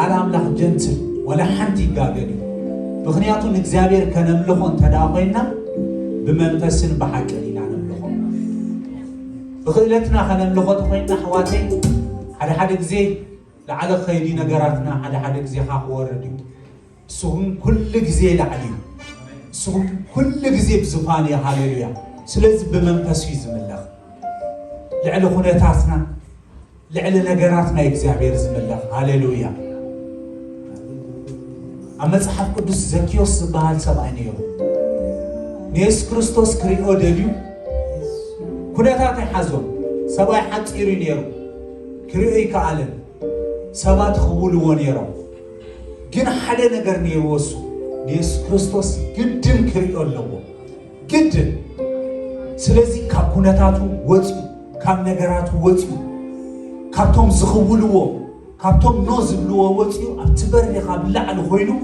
قال أملاح جنتل ولا حنتي قاقلي بخنياتون إكزابير كنملخون تداخلنا بمنفسن بحاكلين عن نملخون بخيلتنا خنملخون تخوينا حواتي حد زي لعلى خيدي نجاراتنا حد زي خاخ وردي سهم كل جزء لعلي سهم كل جزء بزفاني هاليلويا سلز بمنفس يزم الله لعل خناتنا لعل نجاراتنا إكزابير زم الله هاليلويا أما صحاب قدوس زكيوس بحال سبعينيو نيس كريستوس كريو دليو كناتات حزون سبعي حد إيرينيرو كريو كعلن سبات خبولو ونيرو جن حدا نجار نيروسو نيس كريستوس جدن كريو اللو جدن سلزي كاب كناتاتو وطيو كاب نجاراتو وطيو كابتوم زخبولو كابتوم نوزبلو وطيو أبتبرني قبل لعن خوينو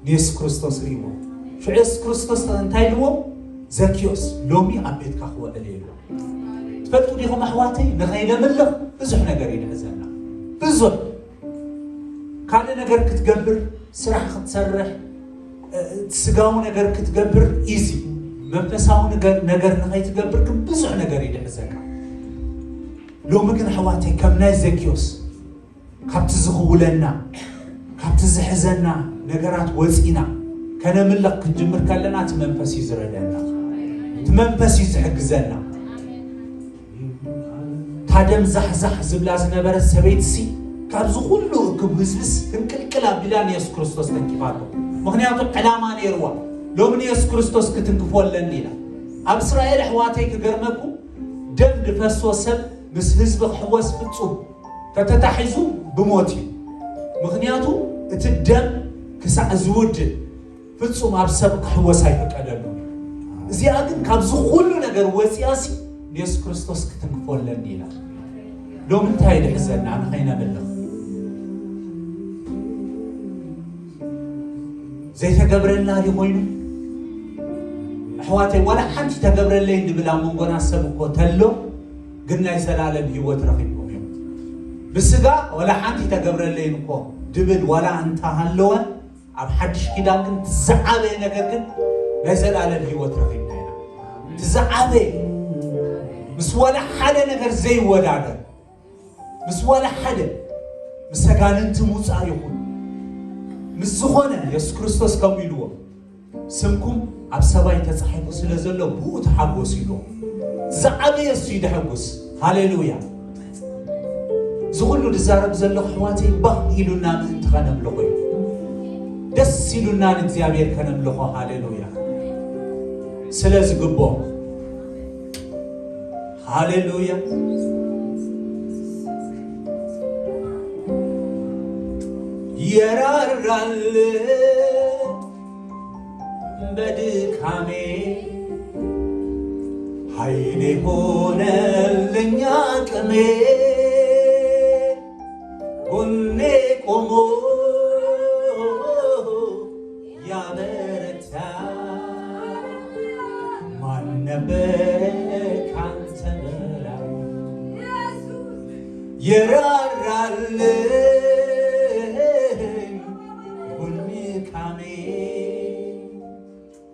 نيس كريستوس ريمو شو عيس كريستوس تنتايلو زكيوس لومي عبيت كخوة الليلو تفتو ليهم أحواتي نغينا ملغ بزح نقرين عزلنا بزح كان نقر كتقبر سرح تسرح تسقاو نقر كتقبر إيزي منفساو نقر نغي تقبر كم بزح نقرين عزلنا لو مكن حواتي كم ناي زكيوس كابت زغولنا كابت زحزنا نقرات وزئنا كان ملق كنجمر كلنا تمنفس يزردنا تمنفس يزحقزنا تادم زحزح زبلاز نبر السبيتسي كابزو كله كبزبس كنكلكلا بلان يسوع كريستوس تنكفاتو مغنياتو قلامان يروى لو من يسوع كريستوس كتنكفول لنينا اب اسرائيل حواتي كغرمكو دم دفسو سب مس حزب حوس فصوم فتتحزو بموتي مغنياتو اتدم كسع زود فصوم اب سبق حوس هيفقدلو زي اكن كابزو كله ነገር ወሲያሲ ኢየሱስ ክርስቶስ ከተንፈለን ይላል ሎምን ታይደ ሕዘና አንኸይና በለው زي ተገብረና ሊሆይኑ አህዋተይ ወላ ሓንቲ ተገብረለይ እንድብላ መንጎና ሰብኮ ተሎ ግን ናይ ሰላለም ህይወት ረኺብኩም እዩ ብስጋ ወላ ሓንቲ ተገብረለይ እንኮ ድብል ወላ እንታ ሃለወ ኣብ ሓድሽ ኪዳን ግን ትዛዓበ ነገር ግን ናይ ሰላለም ህይወት ረኺብና ኢና ትዛዓበ مس ولا حدا نجر زي وداعه مس ولا حدا مسكاننت موصا يكون مس زخونه يسوع كريستوس كم يلو سمكم اب سباي تصحيفو سلازلو بوت حغوس يلو زعبه يسوع يدحغوس هاليلويا زغلو دزارب زلو حواتي با يلونا من تخنم لقي دس يلونا እግዚአብሔር ከነምልኾ هاليلويا سلاز غبو هاليلويا يرارال بدكامي هايلي هونلنيا قمي غني قومو يا برتا من نبرك يرارالن والمكامي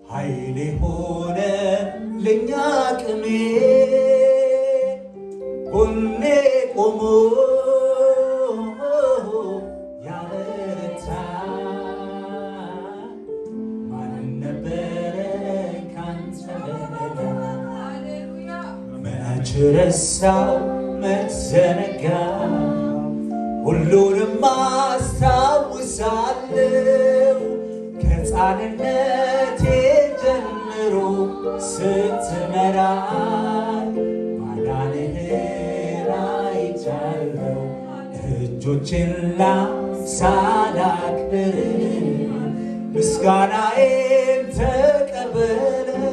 هايلي هونه لنيا قمي قلني قومو يا برتا ما نبرك انت ما ترساو متزنقا ሁሉንም ማስታውሳለሁ ከሕፃንነቴ ጀምሮ ስትመራኝ ማዳንህን አይቻለሁ እጆቼን ላንሳላክብር ምስጋናዬን ተቀበለው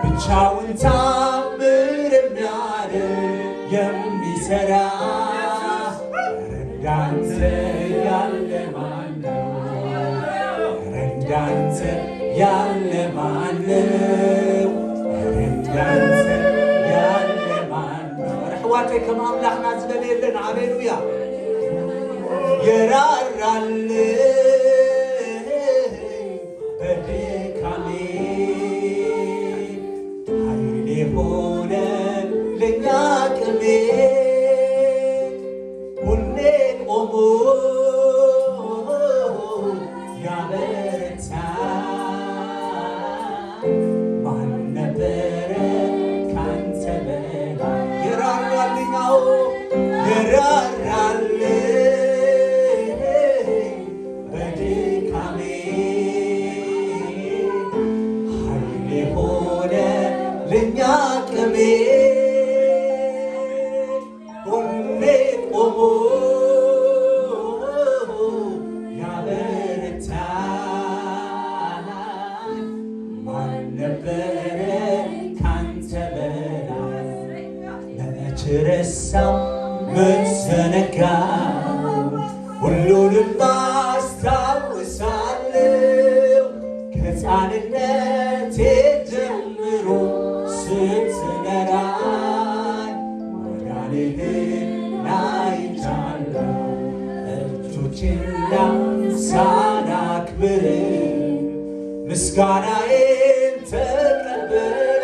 ብቻውን ታምር የሚያደርግ የሚሰራ ረዳንተ ያለ ማነው? ረዳንተ ያለ ማነው? ረዳንተ ያለ ማነው? ረሕዋተይ ከም ኣምላኽና ዝደለየለን ሃሌሉያ የራራልኝ በድካሜ ኃይሌ ሆነልኝ አቅሜ ሁሌ ቆሞ ያበረታኝ ማን ነበረ ካንተ በላይ የራራልኝ የራራልኝ በድካሜ ኃይሌ ሆነልኝ አቅሜ ሁሌ ቆሞ ያበረታኝ ማን ነበረ ካንተ በላይ መች ረሳው መች ዘነጋው ሁሉንም አስታውሳለሁ ከሕፃንነቴ ጀምሮ ስትመራኝ ማዳንህን አይቻለሁ እጆችን ሳላክብር ምስጋናዬን ተቀበለ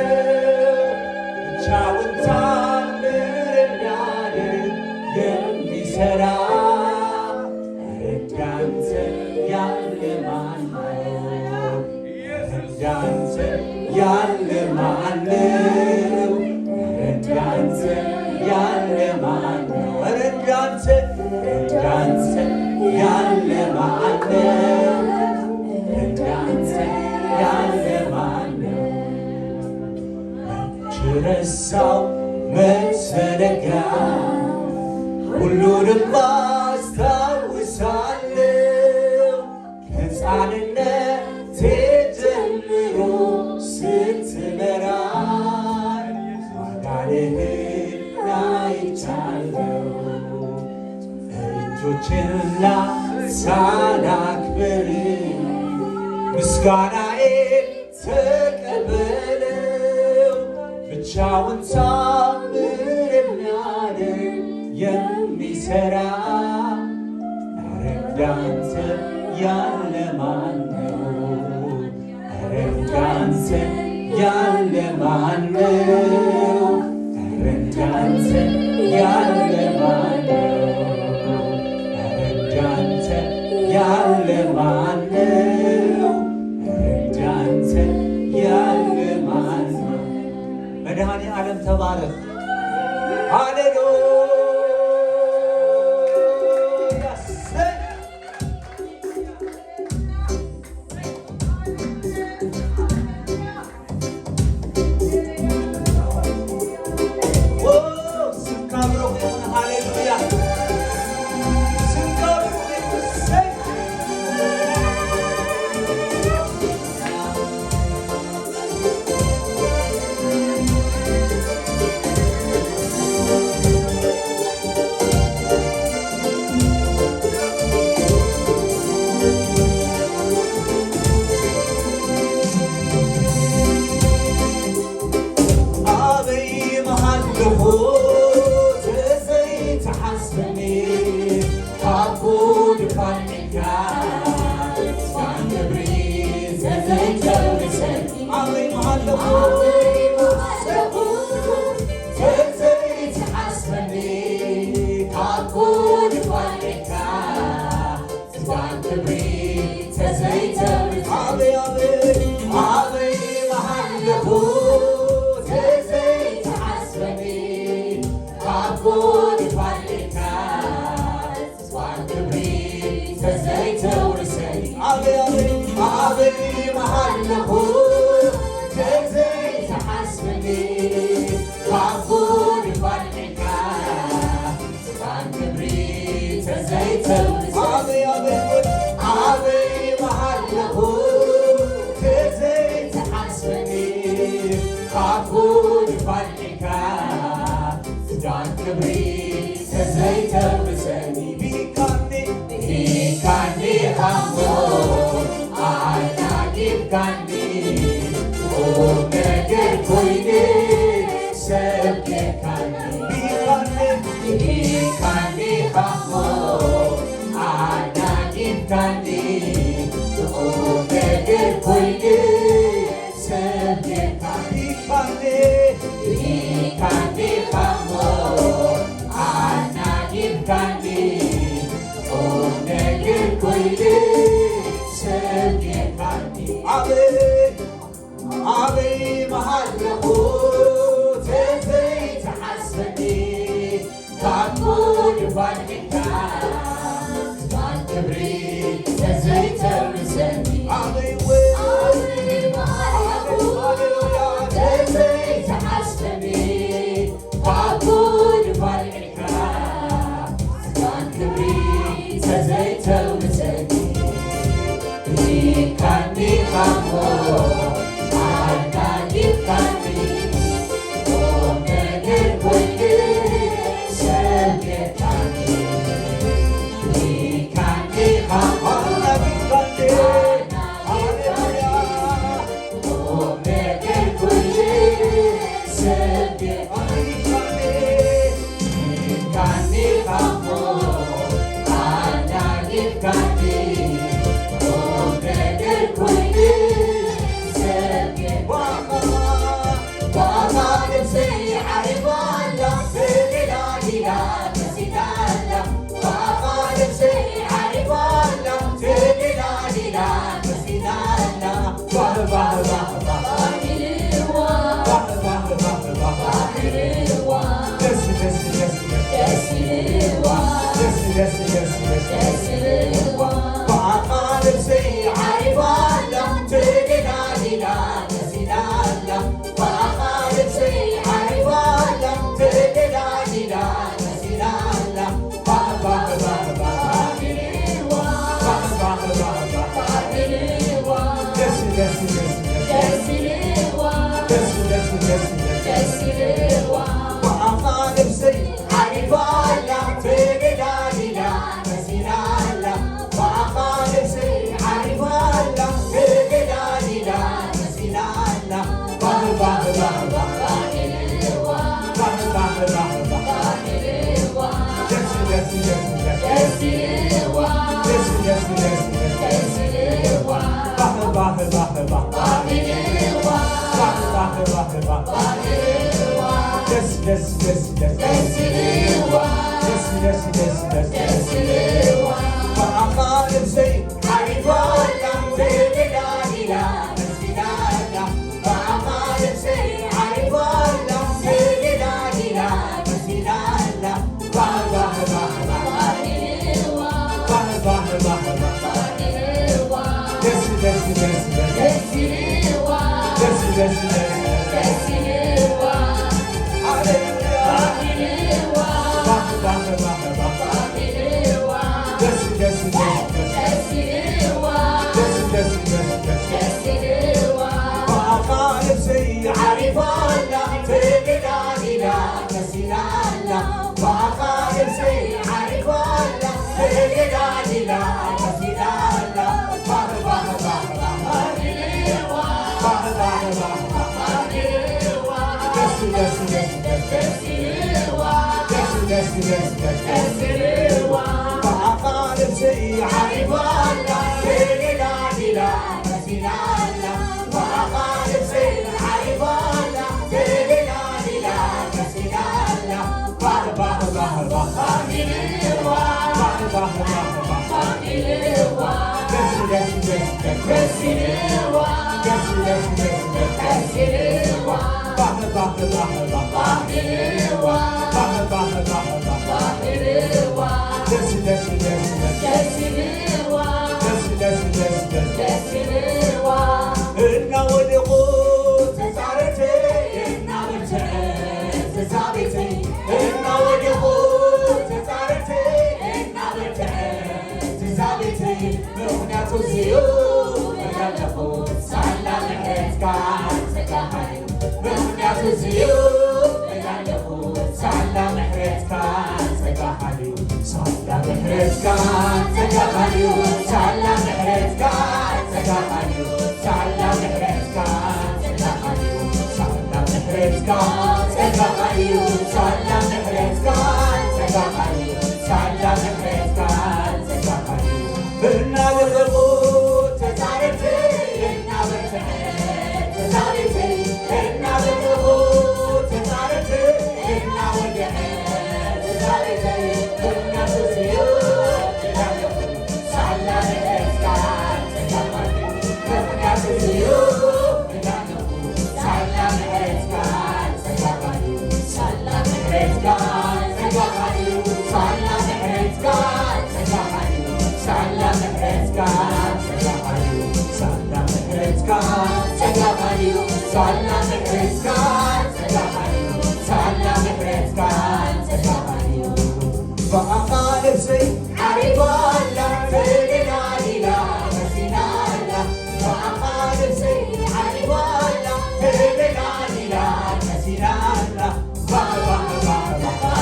ብቻውን ታምር የሚያደርግ የሚሠራ እንዳንተ ያለ ማን ነው? እንዳንተ ያለ ማን ነው? እንዳንተ ያለ ማን ነው? እንዳንተ ያለ ማን ነው? እንዳንተ ያለ ማን ነው? መች ረሳው መች ዘነጋው ሁሉንም አስታውሳለሁ ከሕፃንነቴ ጀምሮ ስትመራኝ ማዳንህን አይቻለሁ እጆችን ሳላክብር ምስጋናዬን ተቀበለው ብቻውን ታምር የሚያደርግ የሚሠራ እንዳንተ ያለ ማን ነው? እንዳንተ ያለ ማን ነው? እንዳንተ ያለ ማን ነው? እንዳንተ ያለ ማን ነው? እንዳንተ ያለ ማን ነው? መድኃኔ ዓለም ተባረክ። ሃሌሉያ ኮይን ሰብየካኒ ይካኒ ኻሞ አናጊብካኒ ቁም ነገር ኮይን ሰብየካኒ አበይ መሃለኹ ተዘይተሓስበኒ ካኩ ድባልዕካ ማን ክብሪ ተዘይተርሰኒ አበይ መሃለኹ ተዘይተሓስበኒ ካኩ ድባልዕካ ማን ክብሪ ተዘይተርሰኒ ይካኒ ኻሞ But now we're صلنا محرزكان سجاهيو صلنا محرزكان سجاهيو فأقالب سي عريبالا تلنا للا مسينالا فأقالب سي عريبالا تلنا للا مسينالا بابا بابا بابا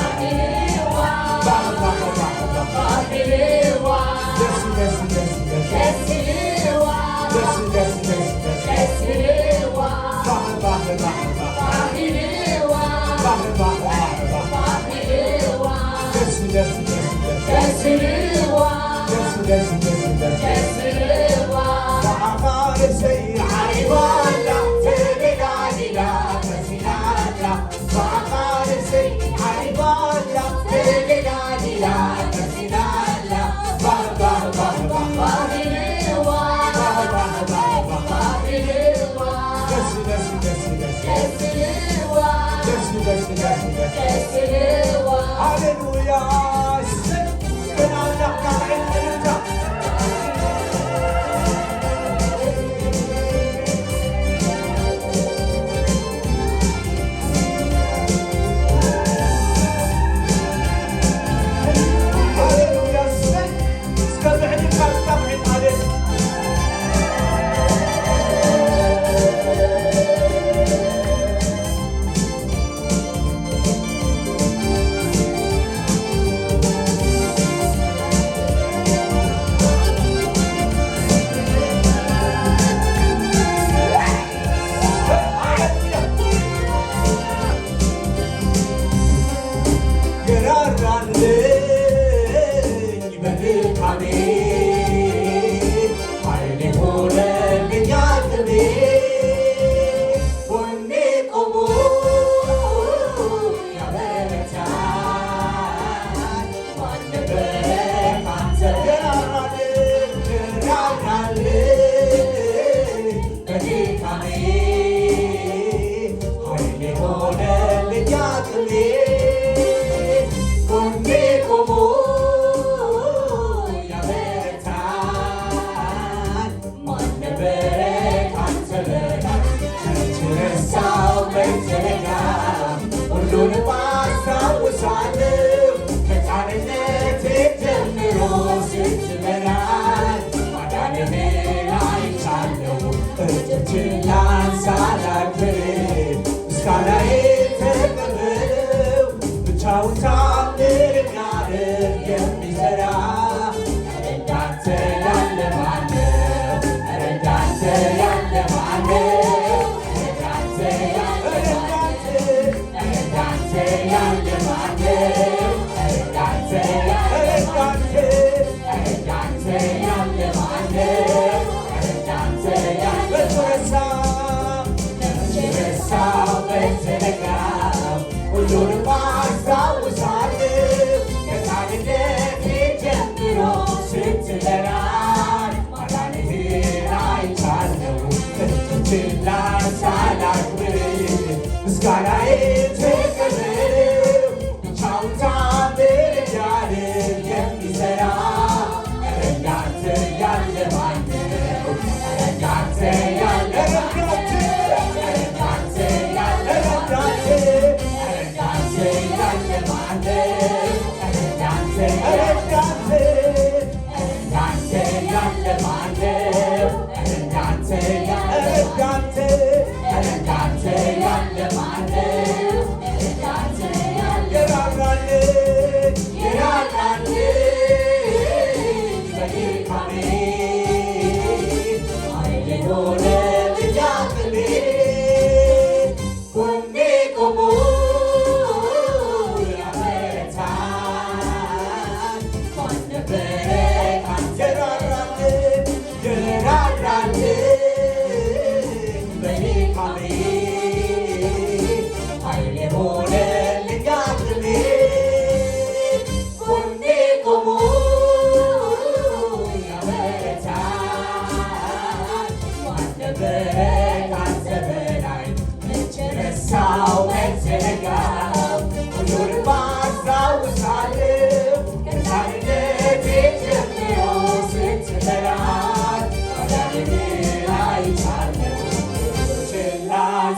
هاليلويا سكنا لك عندنا هاليلويا سكبعني فاستبعد عليك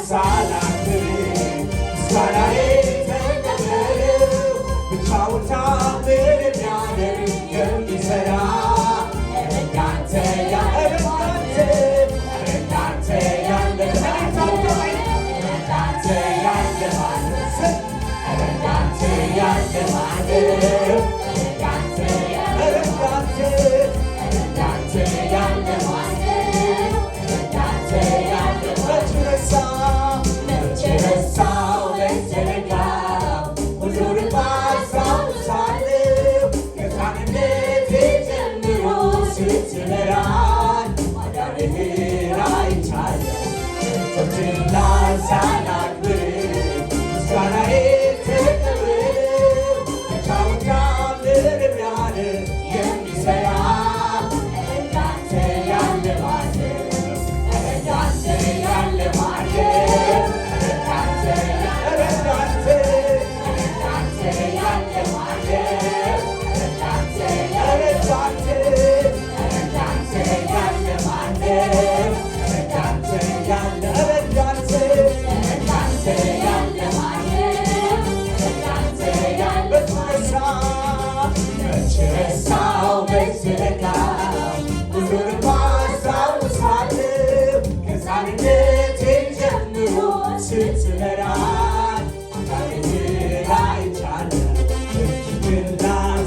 ሳላክብር ምስጋናዬ ተቀበል ብቻውን ታምር የሚያደርግ የሚሰራ እንዳንተ ያለ እንዳንተ ያለ እንዳንተ ያለ ማለት እንዳንተ ያለ ማለት እንዳንተ ያለ እንዳንተ ያለ ማለት እንዳንተ ያለ መች ረሳው በዘረጋው ሁሉንም አስታውሳለሁ ከሕፃንነቴ ጀምሮ ስትመራኝ ማዳንህን አይቻለሁ እጆቼን ሳላክብር ምስጋናዬ ተቀበል ብቻውን ታምር የሚያደርግ የሚሰራ እንዳንተ ያለ ማንም እንዳንተ ያለ ማንም እንዳንተ ያለ ማንም እንዳንተ ያለ እንዳንተ ያለ ማንም እንዳንተ ያለ እንዳንተ ያለ ማንም እንዳንተ ያለ መች ረሳው በዘረጋው ሁሉንም አስታውሳለሁ ከሕፃንነቴ ጀምሮ ስትመራኝ ማዳንህን አይቻለሁ እጅግና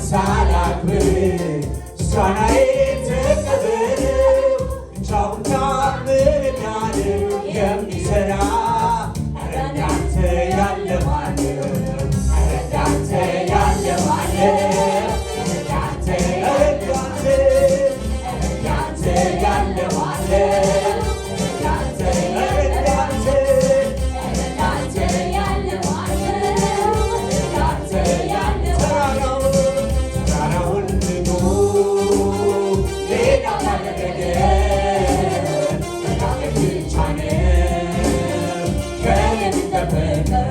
ሳላክብር ምስጋናዬ ተቀበል ብቻውን ታምር የሚያደርግ የሚሰራ እንዳንተ ያለ ማንም እንዳንተ ያለ ማንም እንዳንተ ያለ ማንም እንዳንተ ያለ ተራራውን ንዶ ሌላ ካደረገ መናገር ብቻ ነው ከእኔ የሚጠበቀው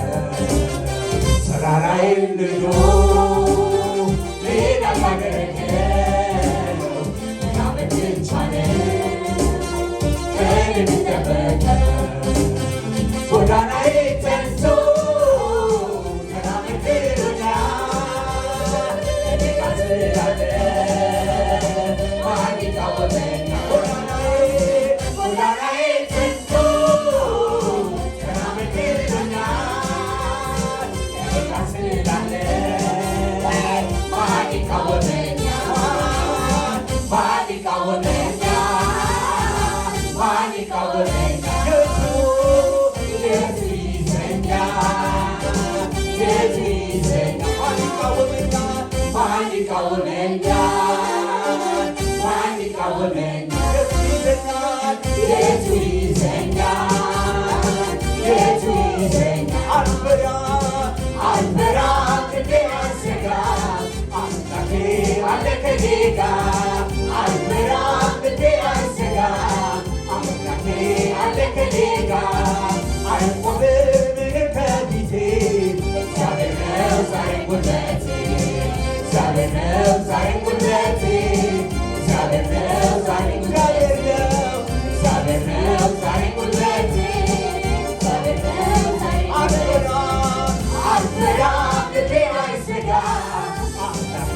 ተራራዬን ንዶ ሌላ ካደረገ መናገር ብቻ ነው ከእኔ የሚጠበቀው ጎዳናዬ ጠንቶ ተናግሮኛል እኔ ጋር ስላለ ማን ይቃወመኛል ጎዳናዬ ጠንቶ ተናግሮኛል እኔ ጋር ስላለ ማን ይቃወመኛል ማን ይቃወመኛል ማን ይቃወመኛል የቱ ይዘኛል የቱ ይዘኛል ማን ይቃወመኛል ማን ይቃወመኛል የቱ ይዘኛል የቱ ይዘኛል አልፈራም ክንዴ አልሰጋም አምላኬ አለ ከእኔ ጋር አልፈራም ክንዴ አልሰጋም አምላኬ አለ ከእኔ ጋር አይቆምም ምንም ከፊቴ እግዚአብሔር ነው ዛሬም ጉልበቴ እግዚአብሔር ነው ዛሬም ጉልበቴ እግዚአብሔር ነው ዛሬም እግዚአብሔር ነው እግዚአብሔር ነው ዛሬም ጉልበቴ እግዚአብሔር ነው ዛሬም አልፈራም ልቤ አይሰጋም አምላኬ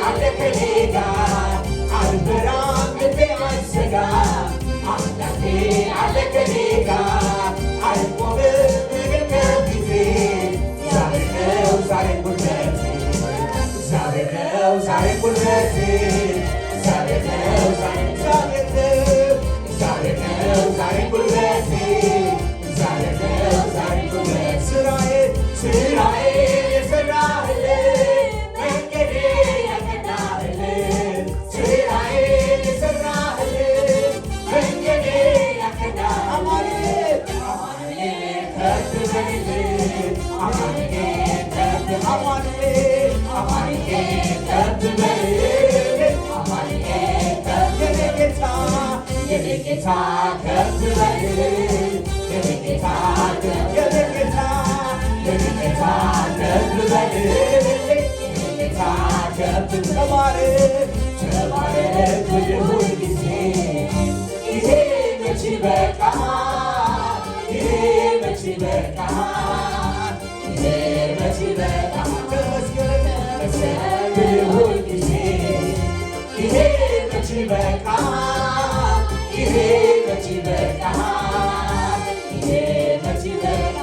አለ ከእኔ ጋር አልፈራም ልቤ አይሰጋም አምላኬ አለ ከእኔ ጋር አይቆምም ምንም ከፊቴ እግዚአብሔር ነው ዛሬም ጉልበቴ እግዚአብሔር ነው ዛሬም ጉልበቴ እግዚአብሔር ነው ዛሬም እግዚአብሔር ነው ዛሬም ጉልበቴ እግዚአብሔር ነው ዛሬም ጉልበቴ ስራዬን የሰራህልኝ መንገዴን ያቀናህልኝ ስራዬን የሰራህልኝ መንገዴን ያቀናህልኝ አማኑኤል ከፍ በልልኝ አማኑኤል ከፍ በልልኝ አማኑኤል ከፍ በልልኝ አማኑኤል ከፍ የኔ ጌታ ከፍ በልልኝ የኔ ጌታ ከፍ በልልኝ ጌታ ከፍ ተባረክ ተባረክ ሁል ጊዜ ይሄ መች ይበቃል ይሄ ይበቃል ይሄ መች ይበቃል ተመስገን ሁል ጊዜ ይሄ መች ይበቃል ይሄ መች ይበቃል ይሄ መች ይበቃል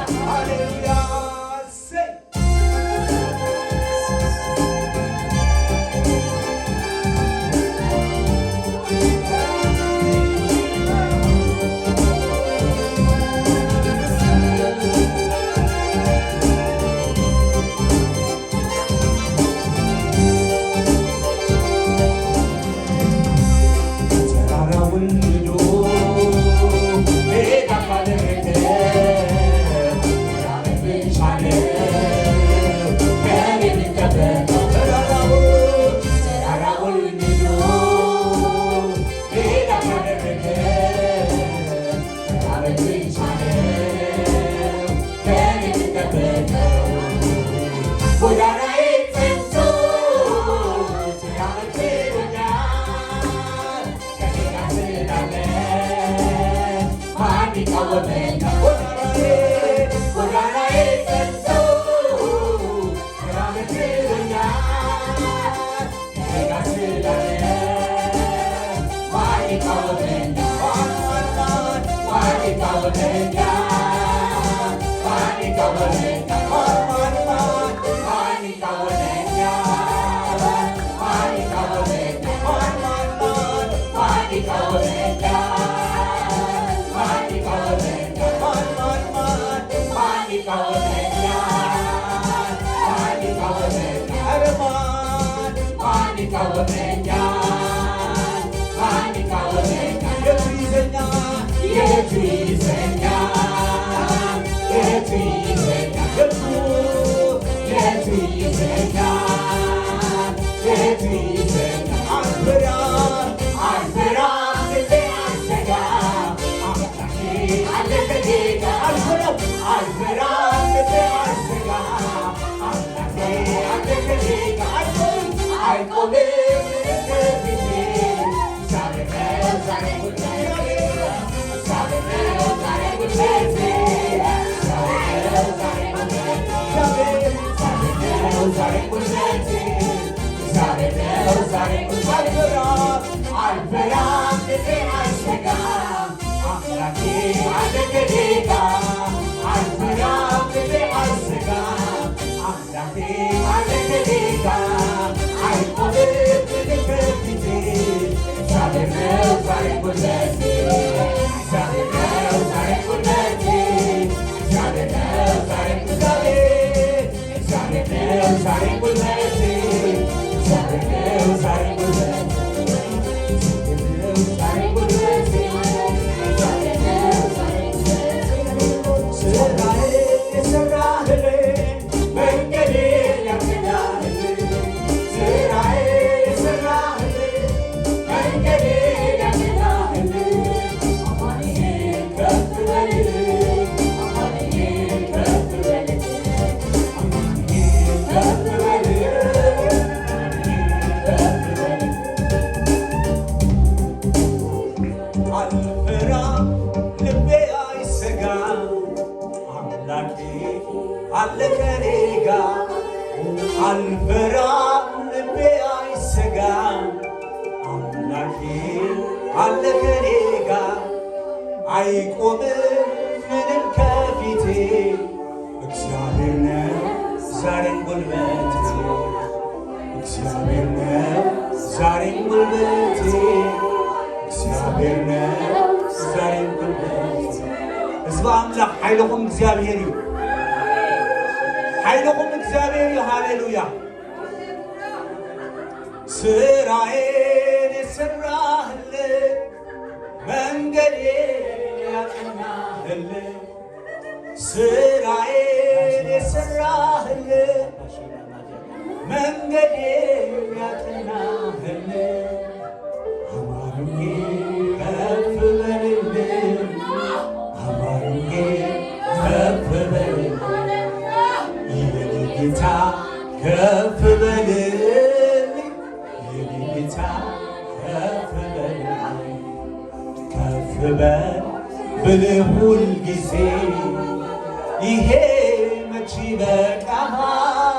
ሃሌሉያ ይሄ መች ይበቃሃል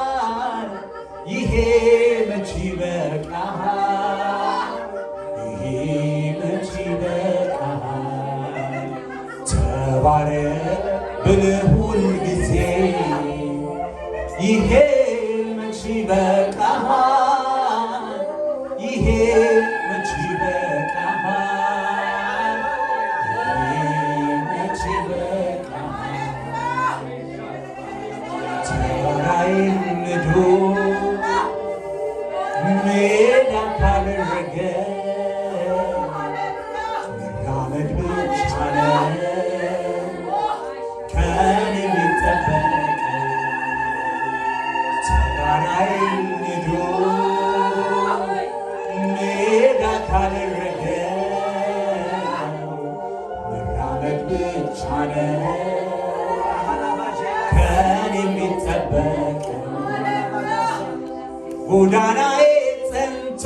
ይሄ መች ይበቃሃል ይሄ መች ይበቃሃል ተባረክ ብለህ ሁልጊዜ ይሄ መች ይበቃሃል ይሄ መች ይበቃሃል ይሄ መች ይበቃሃል ተራራዬን ንዶ ሜዳ ካደረገ መራመድ ብቻ ነው ከኔ የሚጠበቅ ተራራዬን ንዶ ሜዳ ካደረገ መራመድ ብቻ ነው ከኔ የሚጠበቅ ጎዳናዬ ጸንቶ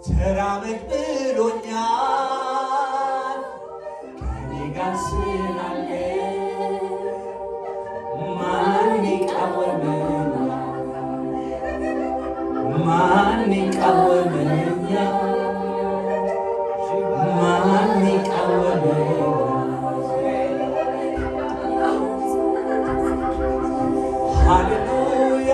ተራመድ ብሎኛል ከኔ ጋር ስላለ ማን ይቃወመኛል ማን ይቃወመኛል ማን ይቃወመኛል ሃሌሉያ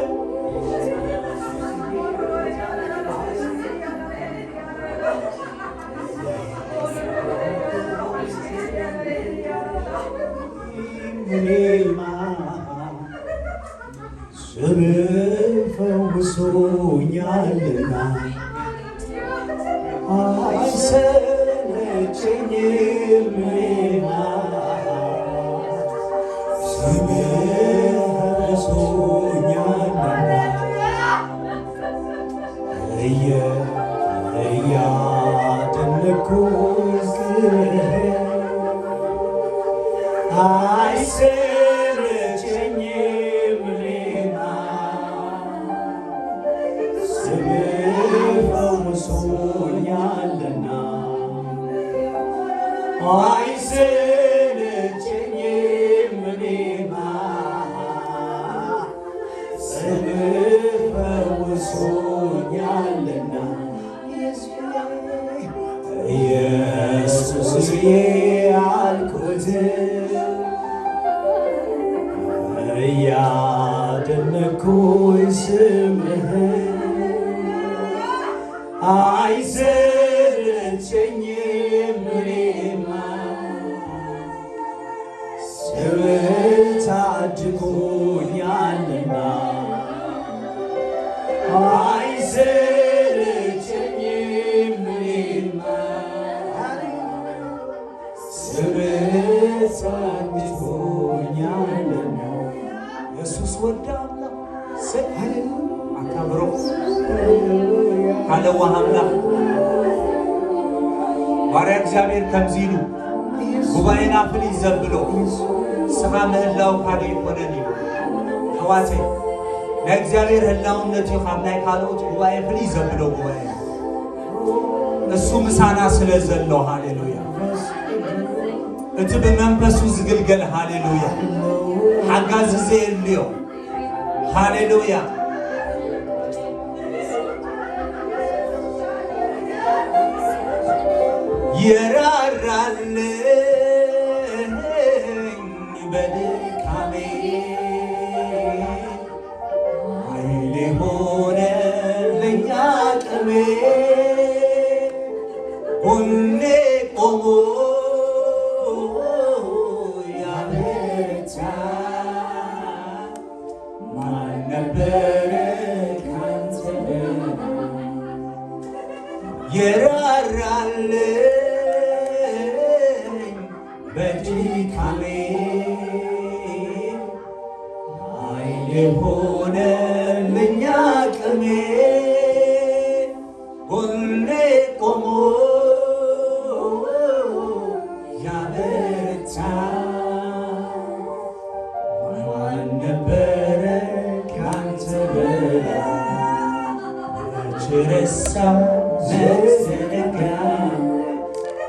ስምህ ፈውሶኛልና አይሰለቸኝም ሌላ ስምህ ፈውሶኛልና እያደነቅኩ አይሰለቸኝም ሌላ ስምህ ፈውሶኛልና አይሰለቸኝም ሌላ ስምህ ፈውሶኛልና ኢየሱስዬ አልኩት እያደነቅኩኝ ስምህን አይሰለቸኝም እኔማ ስምህ ታድጎኛልና አይሰለቸኝም እኔማ ስምህ ታድጎኛልና ኢየሱስ ወዳላ ሰይሃሌሉ አካብሮ ካለ ዋሃምላ ባሪያ እግዚአብሔር ከምዚሉ ጉባኤና ፍል ይዘብሎ ስራ ምህላው ካለ ይሆነን ይሉ ሕዋቴ ለእግዚአብሔር ህላውነት ይኻብ ናይ ካልኦት ጉባኤ ፍል ይዘብሎ ጉባኤ እሱ ምሳና ስለዘለው ሃሌሉያ እቲ ብመንፈሱ ዝግልገል ሃሌሉያ ሓጋዝ ዘየልዮ ሃሌሉያ የራራልኝ በድካሜ ኃይሌ ሆነልኝ አቅሜ ጎኔ ቆሞ ያበረታ ማን ነበረ ካንተ የራራልኝ በድካሜ ኃይሌ ሆነልኝ አቅሜ ጎኔ ቆሞ ያበረታ ማን ነበረ ካንተ በላይ ረሳ መዘነጋ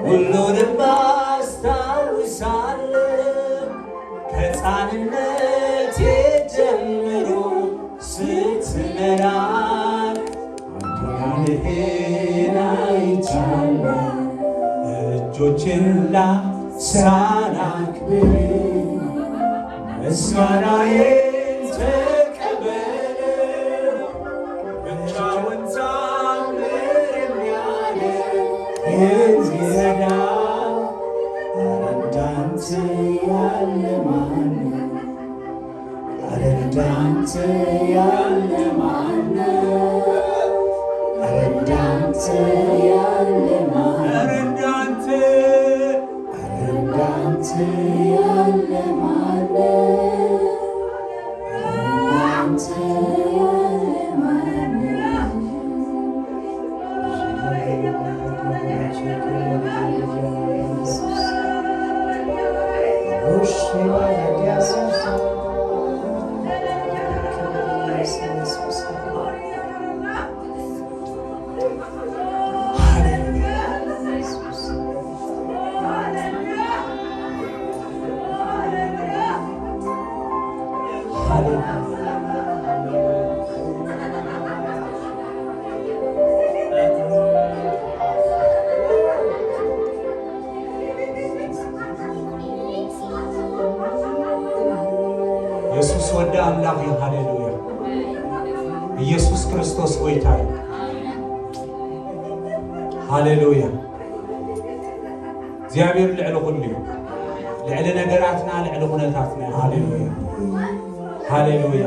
ሁሉንም አስታውሳለሁ ሕፃንነቴ ጀምሮ ስትመራኝ አንተን አይቻለሁ እጆችን ላሳናክብር ምስጋናዬን ተቀበለው ብቻውን ታምር የሚያደርግ የሚረዳ እንዳንተ ያለ ማን ነው? እንዳንተ ያለ ማን ነው? እንዳንተ ያለ ማን ነው? እንዳንተ ያለ ማን ነው? እንዳንተ ያለ ማን ነው? ኢየሱስ ወደ አምላክ ሃሌሉያ ኢየሱስ ክርስቶስ ጎይታ ሃሌሉያ እግዚአብሔር ልዕል ኩሉ ልዕል ነገራትና ልዕል ኩነታትና ሃሌሉያ ሃሌሉያ